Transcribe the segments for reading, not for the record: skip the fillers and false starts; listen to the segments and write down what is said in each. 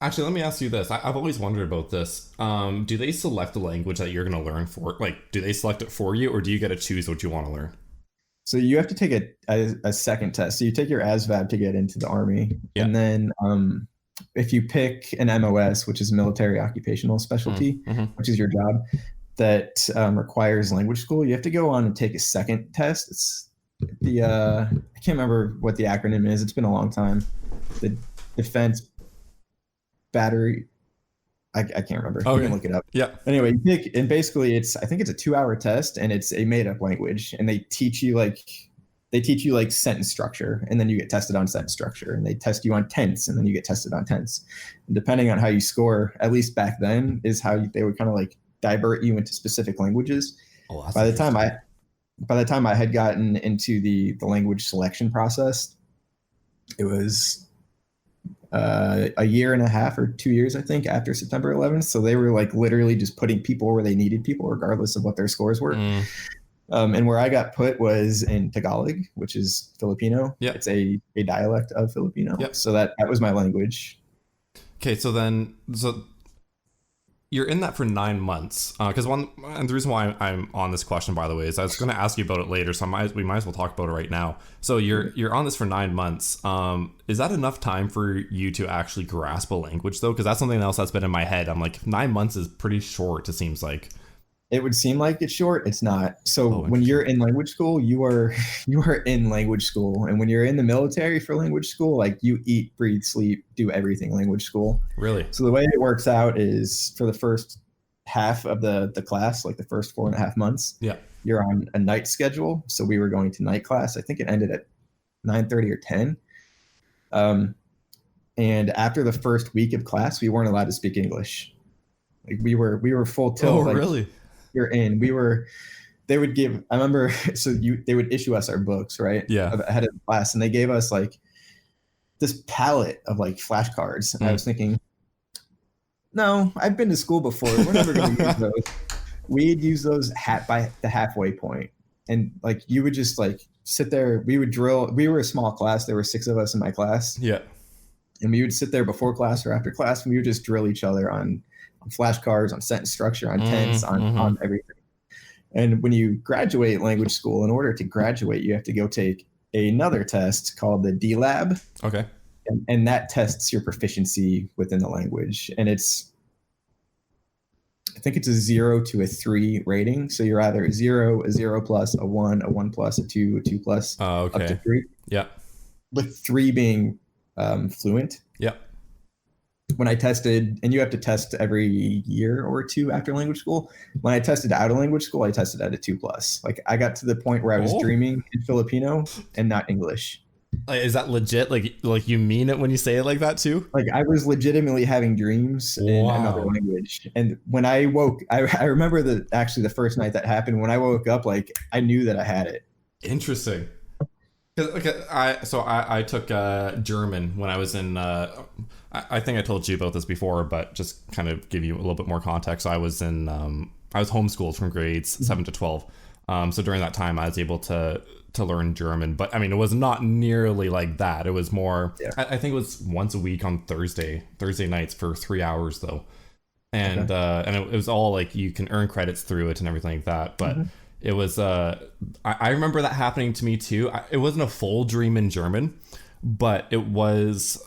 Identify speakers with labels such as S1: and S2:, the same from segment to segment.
S1: Actually, let me ask you this. I've always wondered about this. Do they select the language that you're going to learn for? Like, do they select it for you, or do you get to choose what you want to learn?
S2: So you have to take a second test. So you take your ASVAB to get into the Army.
S1: Yeah.
S2: And then if you pick an MOS, which is military occupational specialty,
S1: Mm-hmm.
S2: which is your job, that requires language school, you have to go on and take a second test. It's I can't remember what the acronym is. It's been a long time. The Defense Battery. I can't remember. You can
S1: Okay.
S2: look it up.
S1: Yeah.
S2: Anyway, you pick, and basically I think it's a 2 hour test, and it's a made up language, and they teach you like sentence structure, and then you get tested on sentence structure, and they test you on tense, and then you get tested on tense. And depending on how you score, at least back then, is how they would kind of like divert you into specific languages.
S1: Oh, that's
S2: By the time
S1: interesting.
S2: I by the time I had gotten into the language selection process, it was a year and a half or 2 years, I think, after September 11th. So they were like literally just putting people where they needed people, regardless of what their scores were.
S1: Mm,
S2: And where I got put was in Tagalog, which is Filipino.
S1: yeah.
S2: It's a dialect of Filipino.
S1: Yep.
S2: So that was my language.
S1: Okay. So you're in that for 9 months. Because one, and the reason why I'm on this question, by the way, is I was going to ask you about it later. So we might as well talk about it right now. So you're on this for 9 months. Is that enough time for you to actually grasp a language though? Because that's something else that's been in my head. I'm like, 9 months is pretty short. It seems like.
S2: It would seem like it's short. It's not. So
S1: Oh,
S2: when you're
S1: interesting.
S2: in language school, you are in language school, and when you're in the military for language school, like you eat, breathe, sleep, do everything language school.
S1: Really?
S2: So the way it works out is for the first half of the class, like the first 4.5 months,
S1: Yeah.
S2: you're on a night schedule. So we were going to night class. I think it ended at 9:30 or 10. Um, and after the first week of class, we weren't allowed to speak English. Like we were full
S1: Oh,
S2: tilt. Like
S1: really?
S2: you're in. We were. They would give. I remember. So they would issue us our books right
S1: Yeah.
S2: ahead of the class, and they gave us like this palette of like flashcards. And I
S1: Mm.
S2: was thinking, no, I've been to school before. We're never going to use those. We'd use those by the halfway point, and like you would just like sit there. We would drill. We were a small class. There were 6 of us in my class,
S1: Yeah.
S2: and we would sit there before class or after class, and we would just drill each other on flashcards, on sentence structure, on tense, on
S1: Mm-hmm.
S2: everything. And when you graduate language school, in order to graduate, you have to go take another test called the D Lab,
S1: Okay.
S2: and that tests your proficiency within the language. And I think it's a 0 to a 3 rating. So you're either a zero plus, a one plus, a two plus, up to
S1: Okay.
S2: three,
S1: Yeah.
S2: with three being fluent.
S1: Yeah.
S2: When I tested, and you have to test every year or two after language school. When I tested out of language school, I tested at a 2 plus. Like I got to the point where I was
S1: Oh.
S2: dreaming in Filipino and not English.
S1: Like, is that legit? Like you mean it when you say it like that too?
S2: Like I was legitimately having dreams in another
S1: Wow.
S2: language. And when I woke, I remember that actually the first night that happened, when I woke up, like I knew that I had it.
S1: Interesting. 'Cause, okay, I took German when I was in. I think I told you about this before, but just kind of give you a little bit more context. I was in. I was homeschooled from grades 7 to 12. So during that time, I was able to learn German, but I mean, it was not nearly like that. It was more.
S2: Yeah.
S1: I think it was once a week on Thursday nights for 3 hours though,
S2: Okay.
S1: and it was all like you can earn credits through it and everything like that. But
S2: Mm-hmm.
S1: it was I remember that happening to me too. It wasn't a full dream in German, but it was.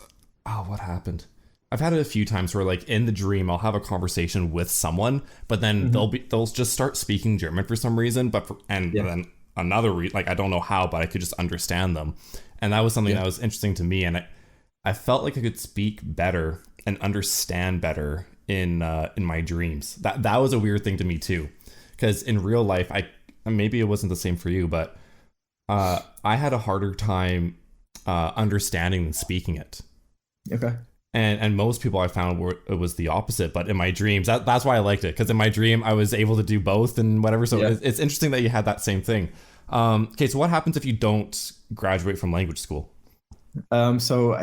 S1: Oh, what happened? I've had it a few times where, like, in the dream, I'll have a conversation with someone, but then
S2: Mm-hmm.
S1: they'll just start speaking German for some reason, and
S2: Yeah.
S1: then like I don't know how, but I could just understand them, and that was something
S2: Yeah.
S1: that was interesting to me, and I felt like I could speak better and understand better in my dreams. That was a weird thing to me too, because in real life, maybe it wasn't the same for you, but I had a harder time understanding than speaking it.
S2: Okay.
S1: And most people I found it was the opposite. But in my dreams, that's why I liked it, because in my dream I was able to do both and whatever. So
S2: Yeah.
S1: it's interesting that you had that same thing. Okay, so what happens if you don't graduate from language school?
S2: So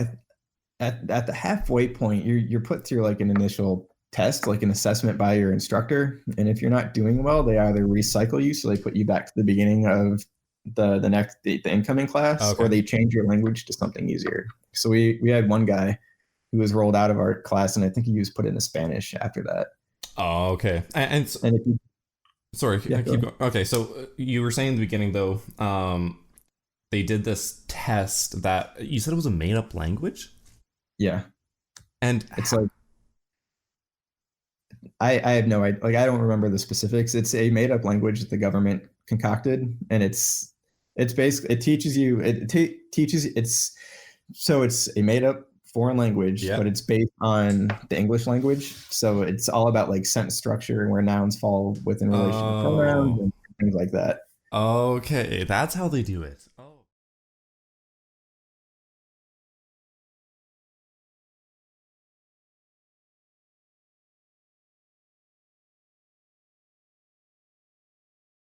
S2: at the halfway point, you're put through like an initial test, like an assessment by your instructor, and if you're not doing well, they either recycle you, so they put you back to the beginning of the incoming class, or
S1: Okay.
S2: they change your language to something easier. So we had one guy. He was rolled out of our class, and I think he was put into Spanish after that.
S1: Oh, okay.
S2: And if you,
S1: Sorry,
S2: yeah,
S1: I
S2: go
S1: keep
S2: ahead.
S1: going. Okay, so you were saying in the beginning though, they did this test that you said it was a made up language,
S2: Yeah,
S1: and
S2: it's like I have no idea. Like I don't remember the specifics. It's a made up language that the government concocted, and it's basically it teaches you teaches it's so it's a made up foreign language,
S1: yeah.
S2: but it's based on the English language. So it's all about like sentence structure and where nouns fall within relation to pronouns
S1: Oh,
S2: and things like that.
S1: okay. That's how they do it.